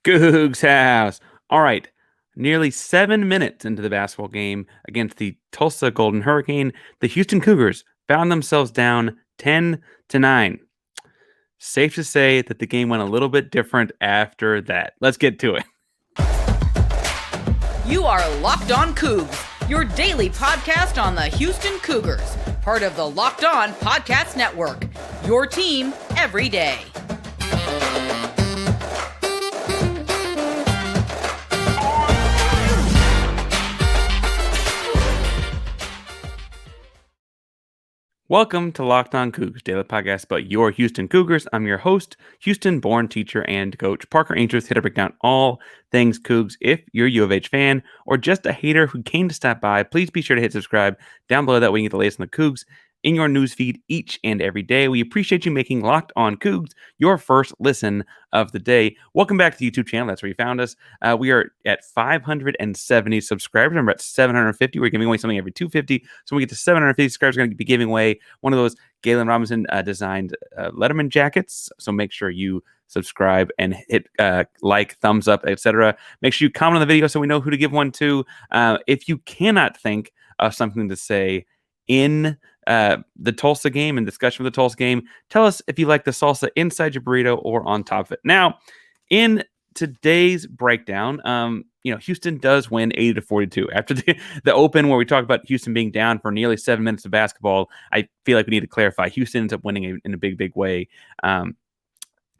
Coogs House. All right. Nearly 7 minutes into the basketball game against the Tulsa Golden Hurricane, the Houston Cougars found themselves down 10-9. Safe to say that the game went a little bit different after that. Let's get to it. You are Locked On Cougs, your daily podcast on the Houston Cougars, part of the Locked On Podcast Network, your team every day. Welcome to Locked On Cougs, daily podcast about your Houston Cougars. I'm your host, Houston-born teacher and coach Parker Ainsworth, here to break down all things Cougs. If you're a U of H fan or just a hater who came to stop by, please be sure to hit subscribe down below. That way you get the latest on the Cougs in your newsfeed each and every day. We appreciate you making Locked On Cougs your first listen of the day. Welcome back to the YouTube channel. That's where you found us. We are at 570 subscribers. We're at 750. We're giving away something every 250. So when we get to 750 subscribers, we're going to be giving away one of those Galen Robinson designed Letterman jackets. So make sure you subscribe and hit like, thumbs up, etc. Make sure you comment on the video so we know who to give one to. If you cannot think of something to say in the Tulsa game and discussion of the Tulsa game, tell us if you like the salsa inside your burrito or on top of it. Now, in today's breakdown, Houston does win 80-42. After the open where we talked about Houston being down for nearly 7 minutes of basketball, I feel like we need to clarify Houston ends up winning in a big, big way.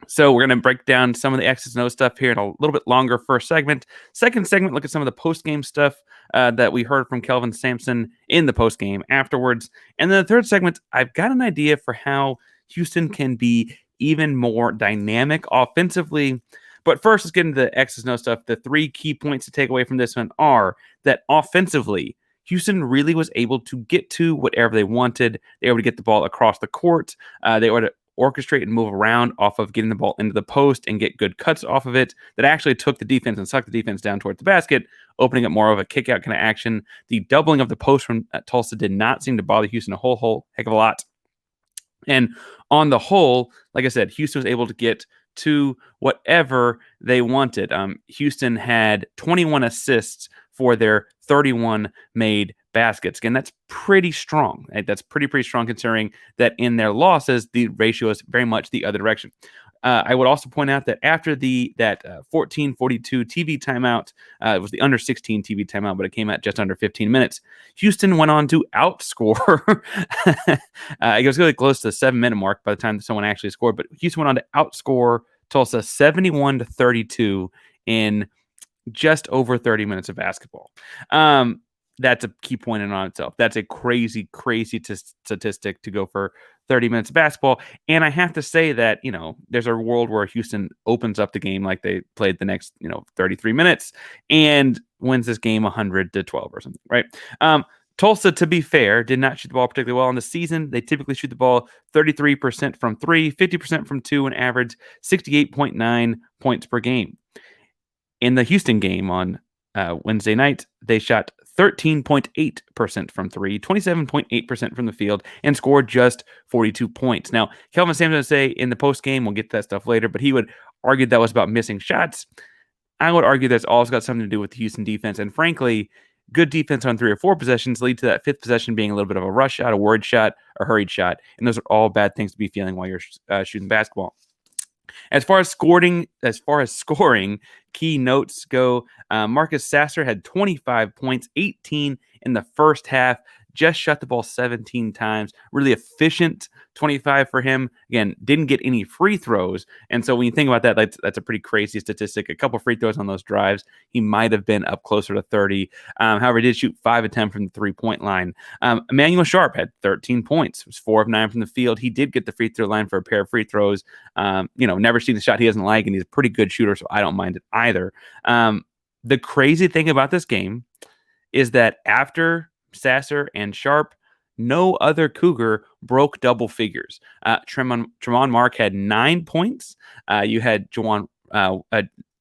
So we're going to break down some of the X's and O's stuff here in a little bit longer first segment. Second segment, look at some of the post-game stuff that we heard from Kelvin Sampson in the post-game afterwards. And then the third segment, I've got an idea for how Houston can be even more dynamic offensively. But first, let's get into the X's and O's stuff. The three key points to take away from this one are that offensively, Houston really was able to get to whatever they wanted. They were able to get the ball across the court. They were able to orchestrate and move around off of getting the ball into the post and get good cuts off of it that actually took the defense and sucked the defense down towards the basket, opening up more of a kick-out kind of action. The doubling of the post from Tulsa did not seem to bother Houston a whole heck of a lot. And on the whole, like I said, Houston was able to get to whatever they wanted. Houston had 21 assists for their 31 made baskets. Again, that's pretty strong. Right? That's pretty strong considering that in their losses, the ratio is very much the other direction. I would also point out that after that 14-42 TV timeout, it was the under 16 TV timeout, but it came out just under 15 minutes. Houston went on to outscore. It was really close to the 7-minute mark by the time someone actually scored, but Houston went on to outscore Tulsa 71-32 in just over 30 minutes of basketball. That's a key point in on itself. That's a crazy statistic to go for 30 minutes of basketball. And I have to say that, there's a world where Houston opens up the game like they played the next, 33 minutes and wins this game 100-12 or something, right? Tulsa, to be fair, did not shoot the ball particularly well in the season. They typically shoot the ball 33% from three, 50% from two, and average 68.9 points per game. In the Houston game on Wednesday night, they shot 13.8% from three, 27.8% from the field, and scored just 42 points. Now, Kelvin Sampson would say in the post game, we'll get to that stuff later, but he would argue that was about missing shots. I would argue that's also got something to do with the Houston defense. And frankly, good defense on 3 or 4 possessions lead to that 5th possession being a little bit of a rush shot, a word shot, a hurried shot. And those are all bad things to be feeling while you're shooting basketball. As far as scoring, key notes go, Marcus Sasser had 25 points, 18 in the first half, just shot the ball 17 times. Really efficient 25 for him. Again, didn't get any free throws. And so when you think about that, that's a pretty crazy statistic. A couple free throws on those drives, he might have been up closer to 30. However, he did shoot 5 of 10 from the 3-point line. Emmanuel Sharp had 13 points. It was 4 of 9 from the field. He did get the free throw line for a pair of free throws. Never seen the shot he doesn't like, and he's a pretty good shooter, so I don't mind it either. The crazy thing about this game is that after Sasser and Sharp, no other Cougar broke double figures. Tremont Mark had 9 points. You had Jawan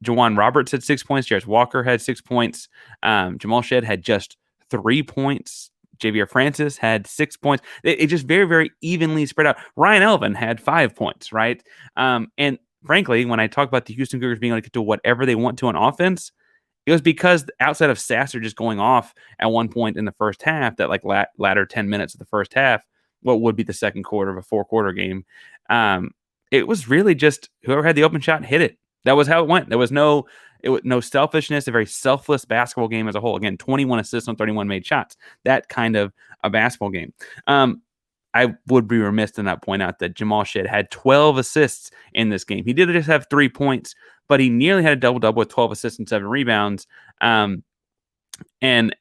Roberts had 6 points. Jarris Walker had 6 points. Jamal Shed had just 3 points. Javier Francis had 6 points. It just very, very evenly spread out. Ryan Elvin had 5 points, right? And frankly, when I talk about the Houston Cougars being able to get to whatever they want to on offense, it was because outside of Sasser just going off at one point in the first half, that like latter 10 minutes of the first half, what would be the second quarter of a 4-quarter game, it was really just whoever had the open shot hit it. That was how it went. There was no selfishness, a very selfless basketball game as a whole. Again, 21 assists on 31 made shots. That kind of a basketball game. I would be remiss to not point out that Jamal Shead had 12 assists in this game. He did just have 3 points, but he nearly had a double-double with 12 assists and 7 rebounds. And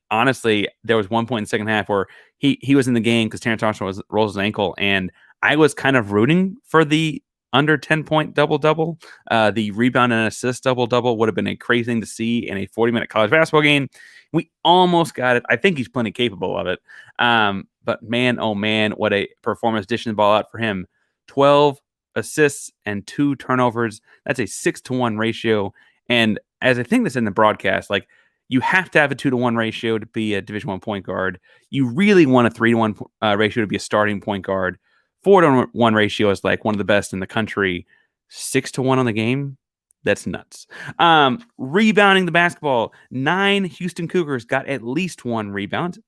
honestly, there was one point in the second half where he was in the game because Terrence Armstrong rolled his ankle, and I was kind of rooting for the under 10-point double-double. The rebound and assist double-double would have been a crazy thing to see in a 40-minute college basketball game. We almost got it. I think he's plenty capable of it. But man, oh man, what a performance dishing the ball out for him. 12 assists and 2 turnovers. That's a 6-to-1 ratio. And as I think this in the broadcast, like, you have to have a 2-to-1 ratio to be a Division I point guard. You really want a 3-to-1 ratio to be a starting point guard. 4-to-1 ratio is like one of the best in the country. 6-to-1 on the game, that's nuts. Rebounding the basketball, 9 Houston Cougars got at least 1 rebound.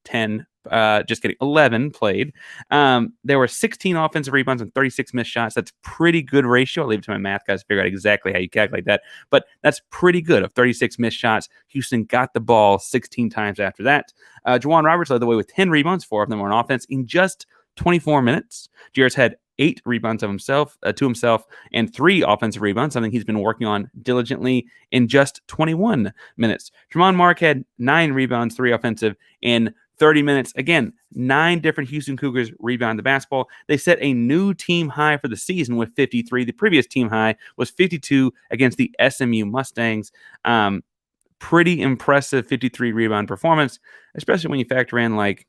11 played. There were 16 offensive rebounds and 36 missed shots. That's pretty good ratio. I'll leave it to my math guys to figure out exactly how you calculate that, but that's pretty good. Of 36 missed shots, Houston got the ball 16 times after that. Juwan Roberts led the way with 10 rebounds. 4 of them were on offense in just 24 minutes. Jairus had 8 rebounds of himself, to himself, and 3 offensive rebounds, something he's been working on diligently in just 21 minutes. Tremont Mark had 9 rebounds, 3 offensive in 30 minutes. Again, 9 different Houston Cougars rebound the basketball. They set a new team high for the season with 53. The previous team high was 52 against the SMU Mustangs. Pretty impressive 53 rebound performance, especially when you factor in like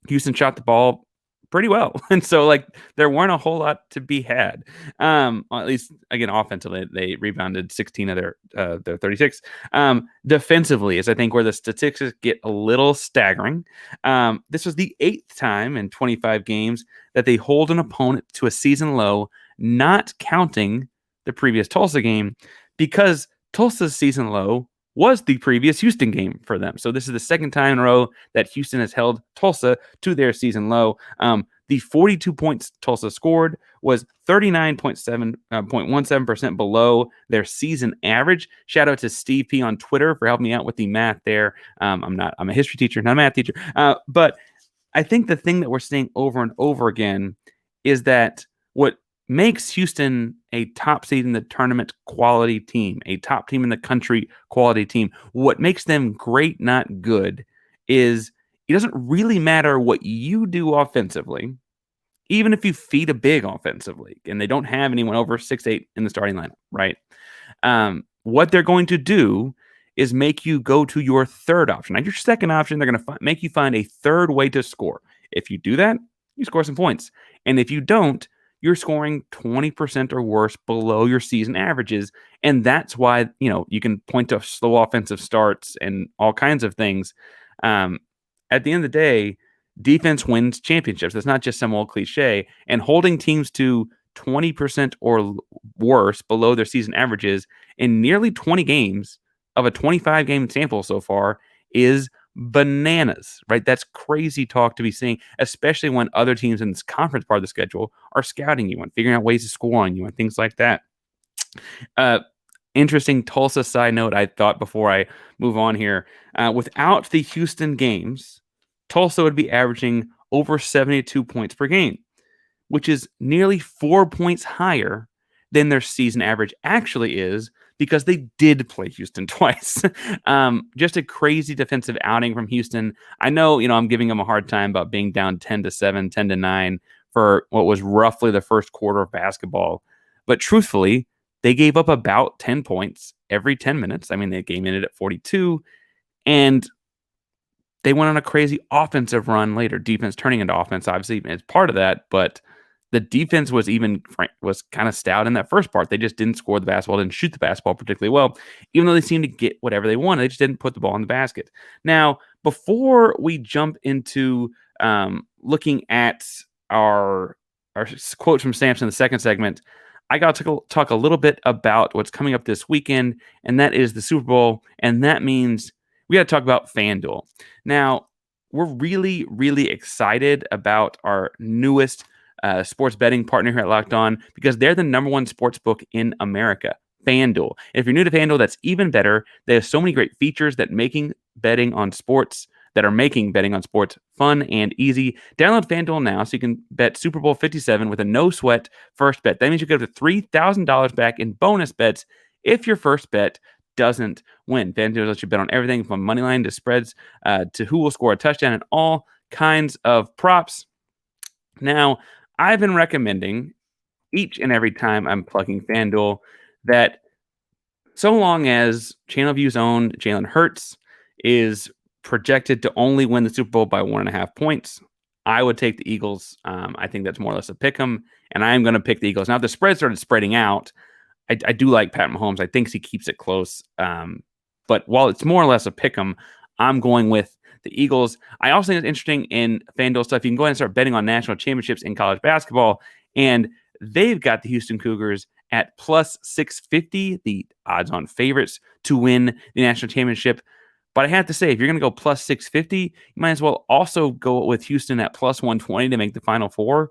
Houston shot the ball pretty well. And so like there weren't a whole lot to be had. At least again, offensively, they rebounded 16 of their 36. Defensively is I think where the statistics get a little staggering. This was the 8th time in 25 games that they hold an opponent to a season low, not counting the previous Tulsa game, because Tulsa's season low was the previous Houston game for them. So this is the 2nd time in a row that Houston has held Tulsa to their season low. The 42 points Tulsa scored was 39.17% below their season average. Shout out to Steve P on Twitter for helping me out with the math there. I'm a history teacher, not a math teacher. But I think the thing that we're seeing over and over again is that what makes Houston a top seed in the tournament quality team, a top team in the country quality team, what makes them great, not good, is it doesn't really matter what you do offensively, even if you feed a big offensively, and they don't have anyone over 6'8" in the starting lineup, right? What they're going to do is make you go to your third option. Not your second option. They're going to make you find a third way to score. If you do that, you score some points. And if you don't, you're scoring 20% or worse below your season averages. And that's why, you can point to slow offensive starts and all kinds of things. At the end of the day, defense wins championships. That's not just some old cliche. And holding teams to 20% or worse below their season averages in nearly 20 games of a 25-game sample so far is bananas, right? That's crazy talk to be seeing, especially when other teams in this conference part of the schedule are scouting you and figuring out ways to score on you and things like that. Interesting Tulsa side note I thought before I move on here. Without the Houston games, Tulsa would be averaging over 72 points per game, which is nearly 4 points higher than their season average actually is, because they did play Houston twice. Just a crazy defensive outing from Houston. I know, I'm giving them a hard time about being down 10-7, 10-9 for what was roughly the first quarter of basketball. But truthfully, they gave up about 10 points every 10 minutes. I mean, the game ended at 42, and they went on a crazy offensive run later. Defense turning into offense, obviously, is part of that, but the defense was kind of stout in that first part. They just didn't score the basketball, didn't shoot the basketball particularly well, even though they seemed to get whatever they wanted. They just didn't put the ball in the basket. Now, before we jump into looking at our quote from Sampson in the second segment, I got to talk a little bit about what's coming up this weekend, and that is the Super Bowl. And that means we got to talk about FanDuel. Now, we're really, really excited about our newest sports betting partner here at Locked On because they're the number one sports book in America, FanDuel. And if you're new to FanDuel, that's even better. They have so many great features that are making betting on sports fun and easy. Download FanDuel now so you can bet Super Bowl 57 with a no sweat first bet. That means you get up to $3,000 back in bonus bets if your first bet doesn't win. FanDuel lets you bet on everything from money line to spreads to who will score a touchdown and all kinds of props. Now, I've been recommending each and every time I'm plugging FanDuel that so long as Channel View's own Jalen Hurts is projected to only win the Super Bowl by 1.5 points, I would take the Eagles. I think that's more or less a pick 'em, and I'm going to pick the Eagles. Now, if the spread started spreading out, I do like Pat Mahomes. I think he keeps it close. But while it's more or less a pick 'em, I'm going with the Eagles. I also think it's interesting in FanDuel stuff. You can go ahead and start betting on national championships in college basketball, and they've got the Houston Cougars at plus 650, the odds-on favorites to win the national championship. But I have to say, if you're going to go plus 650, you might as well also go with Houston at plus 120 to make the Final Four,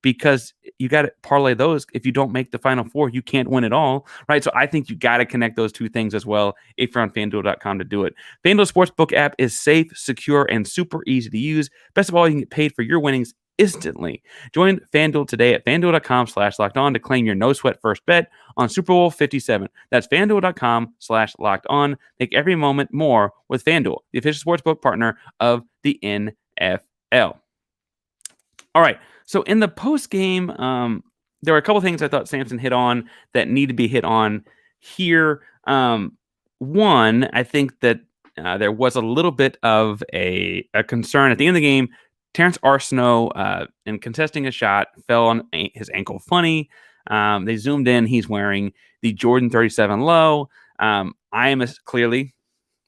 because you got to parlay those. If you don't make the Final Four, you can't win it all, right? So I think you got to connect those two things as well if you're on FanDuel.com to do it. FanDuel Sportsbook app is safe, secure, and super easy to use. Best of all, you can get paid for your winnings instantly. Join FanDuel today at FanDuel.com/lockedon to claim your no sweat first bet on Super Bowl 57. That's FanDuel.com/lockedon. Make every moment more with FanDuel, the official sportsbook partner of the NFL. All right. So in the post game, there were a couple things I thought Sampson hit on that need to be hit on here. One, I think that there was a little bit of a concern at the end of the game. Terrence Arsenault, in contesting a shot, fell on his ankle funny. They zoomed in. He's wearing the Jordan 37 low. I am clearly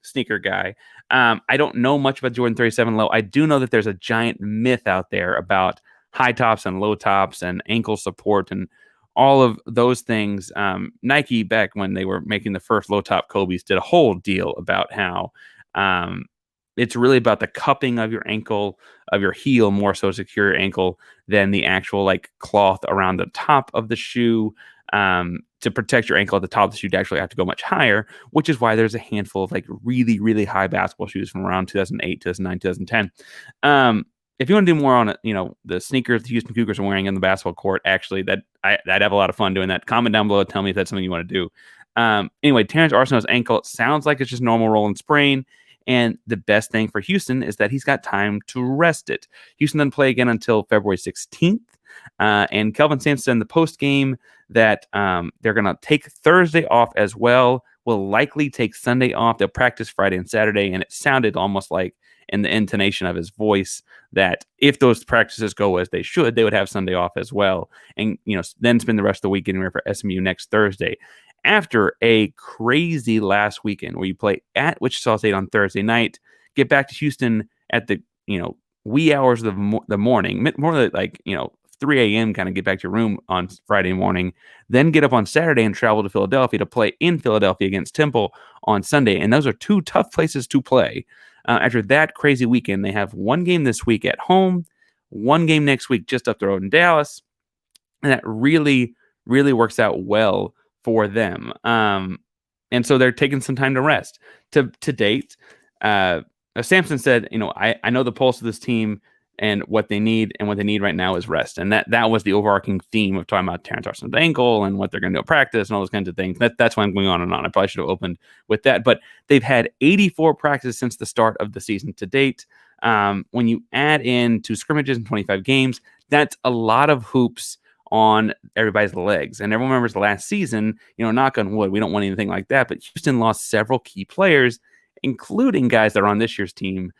sneaker guy. I don't know much about Jordan 37 low. I do know that there's a giant myth out there about high tops and low tops and ankle support and all of those things. Nike, back when they were making the first low top Kobe's, did a whole deal about how it's really about the cupping of your ankle, of your heel, more so to secure your ankle than the actual like cloth around the top of the shoe to protect your ankle at the top of the shoe to actually have to go much higher, which is why there's a handful of like really, really high basketball shoes from around 2008, 2009, 2010. If you want to do more on it, the sneakers the Houston Cougars are wearing in the basketball court, actually, I'd have a lot of fun doing that. Comment down below, tell me if that's something you want to do. Anyway, Terrence Arsenault's ankle, it sounds like it's just normal roll and sprain. And the best thing for Houston is that he's got time to rest it. Houston doesn't play again until February 16th. And Kelvin Sampson, the post game, that they're going to take Thursday off as well, will likely take Sunday off. They'll practice Friday and Saturday. And it sounded almost like, in the intonation of his voice, that if those practices go as they should, they would have Sunday off as well. And, then spend the rest of the weekend here for SMU next Thursday. After a crazy last weekend where you play at Wichita State on Thursday night, get back to Houston at the, wee hours of the morning, more like, 3 a.m. kind of get back to your room on Friday morning, then get up on Saturday and travel to Philadelphia to play in Philadelphia against Temple on Sunday. And those are two tough places to play. After that crazy weekend, they have one game this week at home, one game next week just up the road in Dallas. And that really, really works out well for them. And so they're taking some time to rest. To date, Sampson said, I know the pulse of this team and what they need, and what they need right now is rest. And that was the overarching theme of talking about Terrence Arsenault's ankle and what they're going to do at practice and all those kinds of things. That's why I'm going on and on. I probably should have opened with that. But they've had 84 practices since the start of the season to date. When you add in 2 scrimmages and 25 games, that's a lot of hoops on everybody's legs. And everyone remembers the last season, knock on wood, we don't want anything like that. But Houston lost several key players, including guys that are on this year's team,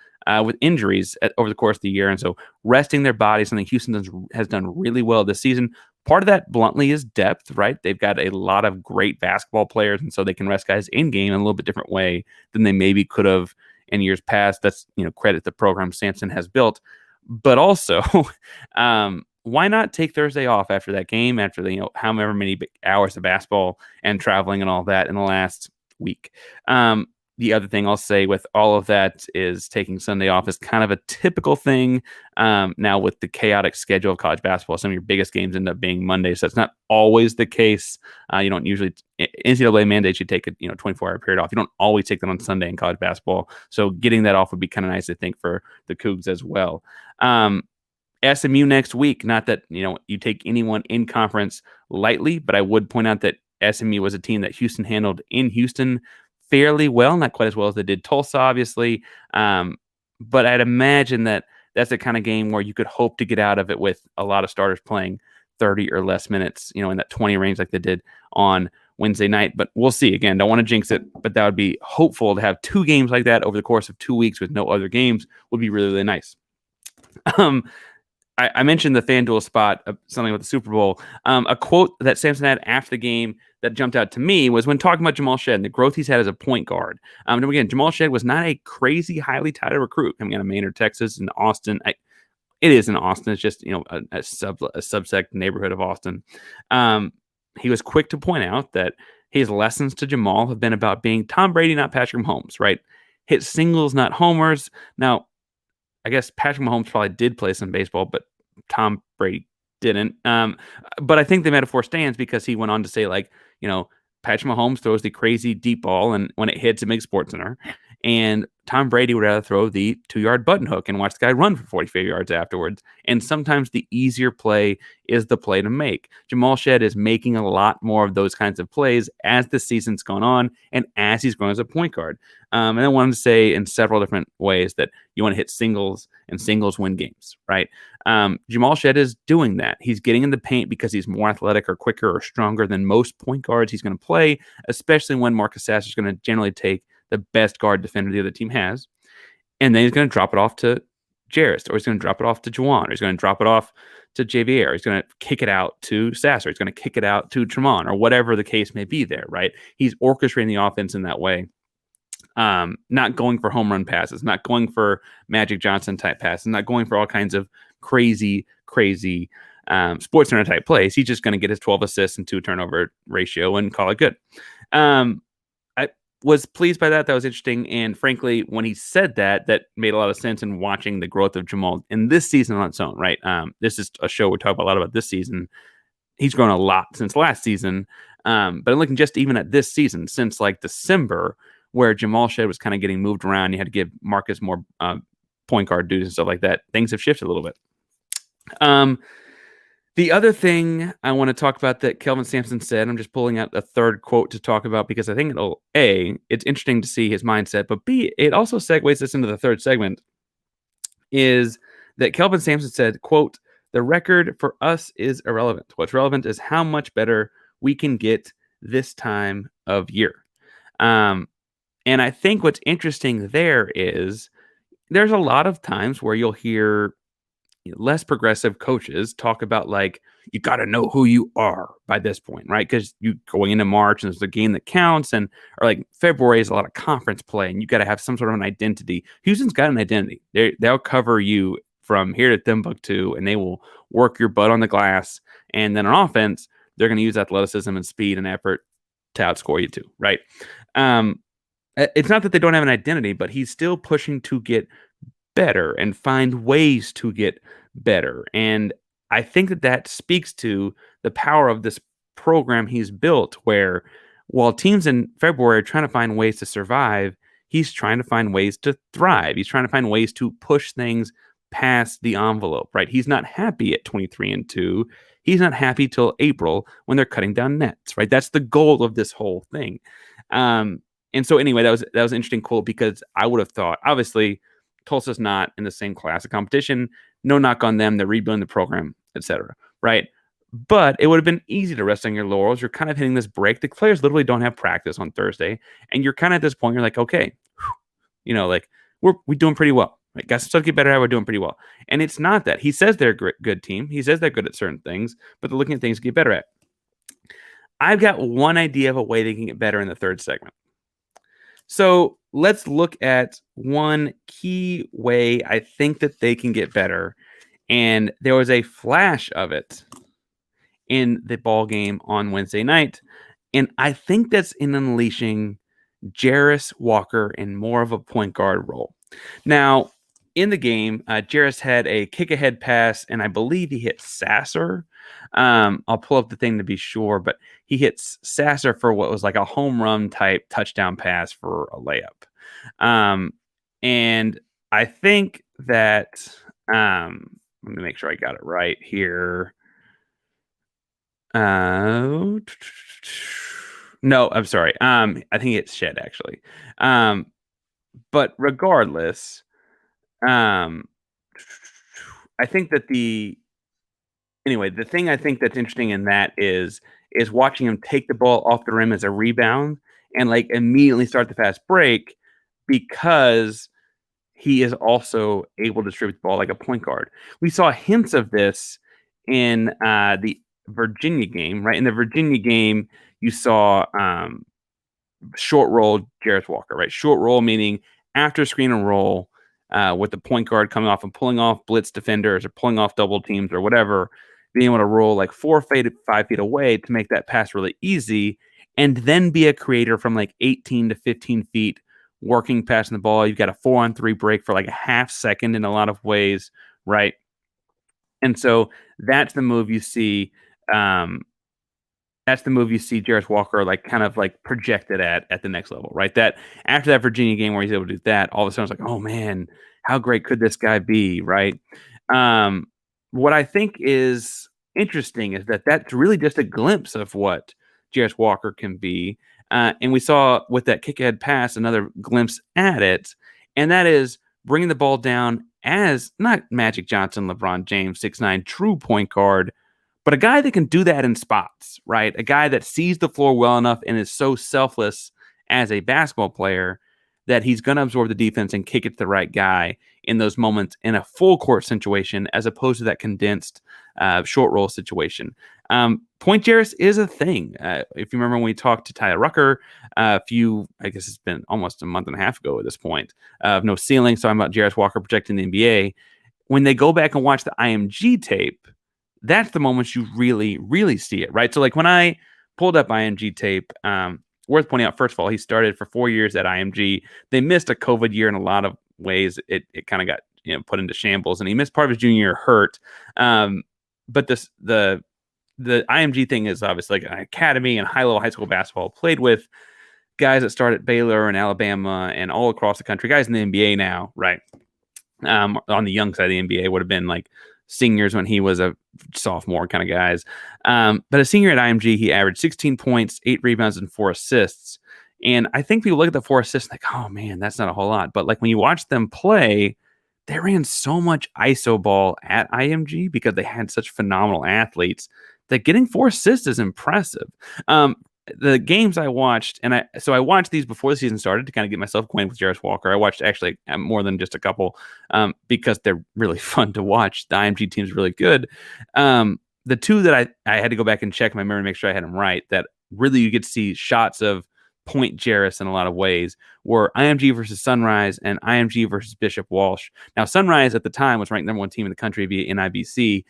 with injuries over the course of the year. And so resting their bodies, something Houston has done really well this season. Part of that, bluntly, is depth, right? They've got a lot of great basketball players, and so they can rest guys in game in a little bit different way than they maybe could have in years past. That's, credit the program Sampson has built. But also, why not take Thursday off after that game, after the, however many hours of basketball and traveling and all that in the last week. The other thing I'll say with all of that is taking Sunday off is kind of a typical thing. Now with the chaotic schedule of college basketball, some of your biggest games end up being Monday, so it's not always the case. You don't usually NCAA mandates you take a 24-hour period off. You don't always take that on Sunday in college basketball, so getting that off would be kind of nice, I think, for the Cougs as well. SMU next week. Not that you take anyone in conference lightly, but I would point out that SMU was a team that Houston handled in Houston fairly well, not quite as well as they did Tulsa, obviously. But I'd imagine that that's the kind of game where you could hope to get out of it with a lot of starters playing 30 or less minutes, in that 20 range like they did on Wednesday night. But we'll see. Again, don't want to jinx it, but that would be hopeful to have 2 games like that over the course of 2 weeks with no other games would be really, really nice. I mentioned the FanDuel spot, something with the Super Bowl. A quote that Sampson had after the game that jumped out to me was when talking about Jamal Shead and the growth he's had as a point guard. And again, Jamal Shead was not a crazy, highly touted recruit coming out of Maynard, Texas, and Austin. It is in Austin. It's just a subsect neighborhood of Austin. He was quick to point out that his lessons to Jamal have been about being Tom Brady, not Patrick Mahomes. Right? Hit singles, not homers. Now, I guess Patrick Mahomes probably did play some baseball, but Tom Brady didn't. But I think the metaphor stands because he went on to say, Patrick Mahomes throws the crazy deep ball, and when it hits, it makes SportsCenter. And Tom Brady would rather throw the 2-yard button hook and watch the guy run for 45 yards afterwards. And sometimes the easier play is the play to make. Jamal Shead is making a lot more of those kinds of plays as the season's gone on and as he's grown as a point guard. And I wanted to say in several different ways that you want to hit singles, and singles win games, right? Jamal Shead is doing that. He's getting in the paint because he's more athletic or quicker or stronger than most point guards he's going to play, especially when Marcus Sasser is going to generally take the best guard defender the other team has. And then he's going to drop it off to Jarrett, or he's going to drop it off to Juwan, or he's going to drop it off to JVR, or he's going to kick it out to Sasser, he's going to kick it out to Tremont, or whatever the case may be there, right? He's orchestrating the offense in that way. Not going for home run passes, not going for Magic Johnson type passes, not going for all kinds of crazy SportsCenter type plays. He's just going to get his 12 assists and 2 turnover ratio and call it good. I was pleased by that. That was interesting. And frankly, when he said that made a lot of sense in watching the growth of Jamal in this season on its own, right? This is a show we talk a lot about this season. He's grown a lot since last season. But I'm looking just even at this season since December, where Jamal Shead was kind of getting moved around. You had to give Marcus more point guard duties and stuff like that. Things have shifted a little bit. The other thing I want to talk about that Kelvin Sampson said, I'm just pulling out a third quote to talk about because I think it's interesting to see his mindset, but B, it also segues us into the third segment, is that Kelvin Sampson said, quote, "The record for us is irrelevant. What's relevant is how much better we can get this time of year." And I think what's interesting there is there's a lot of times where you'll hear less progressive coaches talk about you got to know who you are by this point, right? Because you going into March and there's a game that counts, or February is a lot of conference play, and you got to have some sort of an identity. Houston's got an identity. They'll cover you from here to Timbuktu, and they will work your butt on the glass. And then on offense, they're going to use athleticism and speed and effort to outscore you too, right? It's not that they don't have an identity, but he's still pushing to get better and find ways to get better. And I think that speaks to the power of this program he's built, where while teams in February are trying to find ways to survive, he's trying to find ways to thrive. He's trying to find ways to push things past the envelope, right? He's not happy at 23-2. He's not happy till April when they're cutting down nets, right? That's the goal of this whole thing. And so anyway, that was an interesting quote, because I would have thought, obviously, Tulsa's not in the same class of competition. No knock on them. They're rebuilding the program, etc. Right? But it would have been easy to rest on your laurels. You're kind of hitting this break. The players literally don't have practice on Thursday. And you're kind of at this point, you're like, okay, we're doing pretty well. Right? Got some stuff to get better at. We're doing pretty well. And it's not that. He says they're a good team. He says they're good at certain things, but they're looking at things to get better at. I've got one idea of a way they can get better in the third segment. So let's look at one key way I think that they can get better. And there was a flash of it in the ball game on Wednesday night. And I think that's in unleashing Jarris Walker in more of a point guard role. Now, in the game, Jarris had a kick-ahead pass, and I believe he hit Sasser. I'll pull up the thing to be sure, but he hits Sasser for what was like a home run type touchdown pass for a layup. And I think that let me make sure I got it right here. No, I'm sorry. I think it's Shed actually. But regardless, I think that the thing I think that's interesting in that is watching him take the ball off the rim as a rebound and like immediately start the fast break because he is also able to distribute the ball like a point guard. We saw hints of this in the Virginia game, right? In the Virginia game, you saw short roll Jarris Walker, right? Short roll meaning after screen and roll with the point guard coming off and pulling off blitz defenders or pulling off double teams or whatever, being able to roll like 4 feet, 5 feet away to make that pass really easy, and then be a creator from like 18 to 15 feet working passing the ball. You've got a 4-on-3 break for like a half second in a lot of ways, right? And so that's the move you see. That's the move you see Jarris Walker like kind of like projected at the next level, right? That after that Virginia game where he's able to do that, all of a sudden it's like, oh man, how great could this guy be, right? What I think is interesting is that that's really just a glimpse of what Jarris Walker can be. And we saw with that kick ahead pass another glimpse at it, and that is bringing the ball down as not Magic Johnson, LeBron James, 6'9", true point guard, but a guy that can do that in spots, right? A guy that sees the floor well enough and is so selfless as a basketball player that he's going to absorb the defense and kick it to the right guy in those moments in a full court situation as opposed to that condensed short roll situation. Point Jarris is a thing. If you remember when we talked to Tyler Rucker I guess it's been almost a month and a half ago at this point, of No Ceiling, talking about Jarris Walker projecting the NBA. When they go back and watch the IMG tape, that's the moments you really, really see it, right? So like when I pulled up IMG tape, worth pointing out, first of all, he started for 4 years at IMG. They missed a COVID year in a lot of ways. It kind of got put into shambles, and he missed part of his junior year hurt. But the IMG thing is obviously like an academy and high-level high school basketball. Played with guys that start at Baylor and Alabama and all across the country, guys in the NBA now, right? On the young side of the NBA would have been like seniors when he was a sophomore kind of guys. But a senior at IMG, he averaged 16 points, 8 rebounds, and 4 assists. And I think people look at the 4 assists like, oh man, that's not a whole lot. But like when you watch them play, they ran so much ISO ball at IMG because they had such phenomenal athletes that getting 4 assists is impressive. The games I watched, and I watched these before the season started to kind of get myself acquainted with Jarris Walker. I watched actually more than just a couple because they're really fun to watch. The IMG team's really good. The two that I had to go back and check my memory to make sure I had them right, that really you get to see shots of point Jarris in a lot of ways, were IMG versus Sunrise and IMG versus Bishop Walsh. Now, Sunrise at the time was ranked #1 team in the country via NIBC,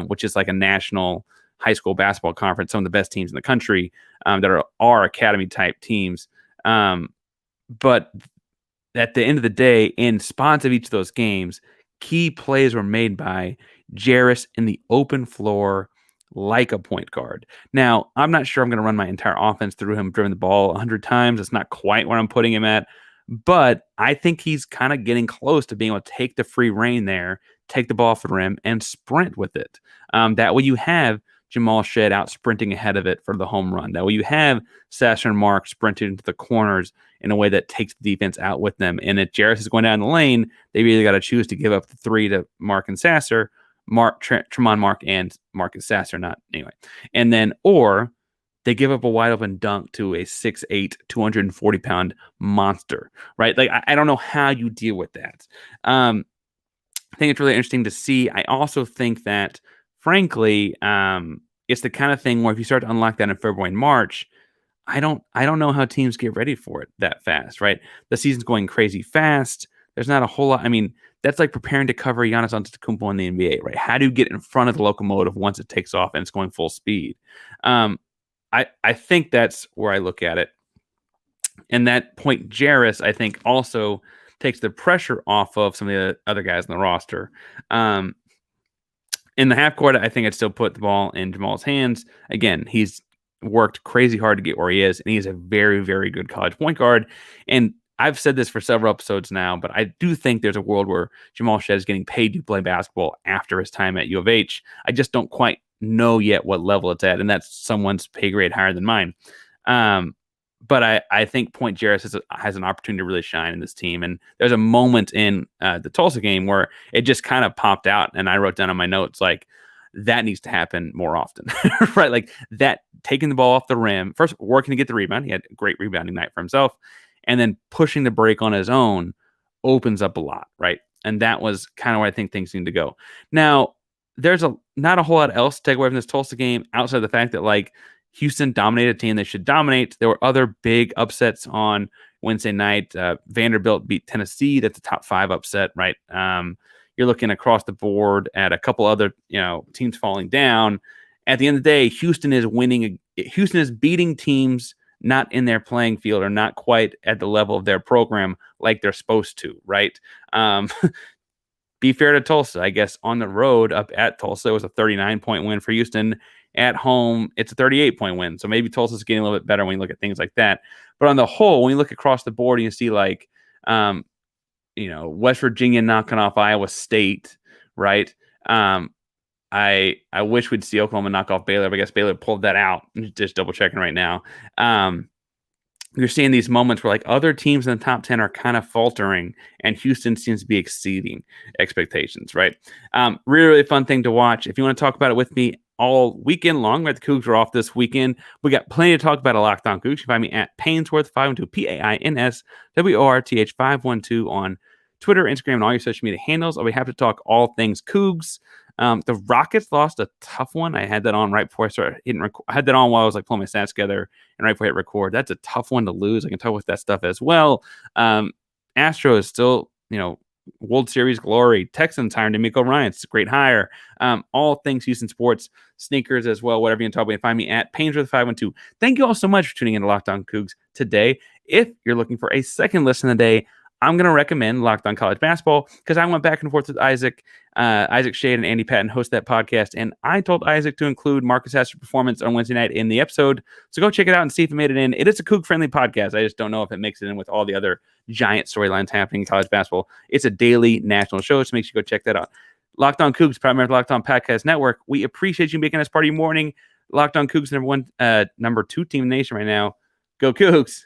which is like a national high school basketball conference, some of the best teams in the country that are academy type teams. But at the end of the day, in spots of each of those games, key plays were made by Jarris in the open floor like a point guard. Now, I'm not sure I'm going to run my entire offense through him driven the ball 100 times. It's not quite where I'm putting him at, but I think he's kind of getting close to being able to take the free reign there, take the ball off the rim, and sprint with it. That way you have Jamal Shed out sprinting ahead of it for the home run. That way you have Sasser and Mark sprinting into the corners in a way that takes the defense out with them. And if Jarris is going down the lane, they've either got to choose to give up the 3 to Mark and Sasser, Tremont Mark and Marcus Sasser, not anyway. And then, or they give up a wide open dunk to a 6'8", 240-pound monster, right? Like, I don't know how you deal with that. I think it's really interesting to see. I also think that, frankly, it's the kind of thing where if you start to unlock that in February and March, I don't know how teams get ready for it that fast, right? The season's going crazy fast. there's not a whole lot. I mean, that's like preparing to cover Giannis Antetokounmpo in the NBA, right? How do you get in front of the locomotive once it takes off and it's going full speed? I think that's where I look at it. And that Point Jarris, I think, also takes the pressure off of some of the other guys in the roster. In the half court, I think I'd still put the ball in Jamal's hands. Again, he's worked crazy hard to get where he is, and he's a very, very good college point guard. And I've said this for several episodes now, but I do think there's a world where Jamal Shead is getting paid to play basketball after his time at U of H. I just don't quite know yet what level it's at, and that's someone's pay grade higher than mine. But I think Point Jarris has an opportunity to really shine in this team. And there's a moment in the Tulsa game where it just kind of popped out. And I wrote down on my notes, like, that needs to happen more often, right? Like that, taking the ball off the rim, first working to get the rebound. He had a great rebounding night for himself. And then pushing the break on his own opens up a lot, right? And that was kind of where I think things need to go. Now, there's not a whole lot else to take away from this Tulsa game outside of the fact that, like, Houston dominated a team they should dominate. There were other big upsets on Wednesday night. Vanderbilt beat Tennessee. That's a top 5 upset, right? You're looking across the board at a couple other, teams falling down. At the end of the day, Houston is winning. Houston is beating teams not in their playing field or not quite at the level of their program like they're supposed to, right? Be fair to Tulsa. I guess on the road up at Tulsa, it was a 39-point win for Houston. At home, it's a 38-point win. So maybe Tulsa's getting a little bit better when you look at things like that. But on the whole, when you look across the board and you see, like, West Virginia knocking off Iowa State, right? I wish we'd see Oklahoma knock off Baylor, but I guess Baylor pulled that out. Just double checking right now. You're seeing these moments where, like, other teams in the top 10 are kind of faltering and Houston seems to be exceeding expectations, right? Really, really fun thing to watch. If you want to talk about it with me all weekend long, right? The Cougs are off this weekend. We got plenty to talk about at Locked On Cougs. You can find me at Painsworth 512, PAINSWORTH 512 on Twitter, Instagram, and all your social media handles. I'll be happy to talk all things Cougs. The Rockets lost a tough one. I had that on right before I started hitting record. I had that on while I was, like, pulling my stats together, and right before I hit record. That's a tough one to lose. I can talk with that stuff as well. Astro is still, World Series glory. Texans hiring D'Amico Ryan. It's a great hire. All things Houston sports, sneakers as well, whatever you can talk about. You can find me at Painsworth 512. Thank you all so much for tuning in to Locked On Cougs today. If you're looking for a second listen of the day, I'm going to recommend Locked On College Basketball because I went back and forth with Isaac. Isaac Shade and Andy Patton host that podcast, and I told Isaac to include Marcus Hasser's performance on Wednesday night in the episode. So go check it out and see if it made it in. It is a Coug-friendly podcast. I just don't know if it makes it in with all the other giant storylines happening in college basketball. It's a daily national show, so make sure you go check that out. Locked On Cougs, primarily of Locked On Podcast Network. We appreciate you making us part of your morning. Locked On Cougs, number 2 team in the nation right now. Go Cougs!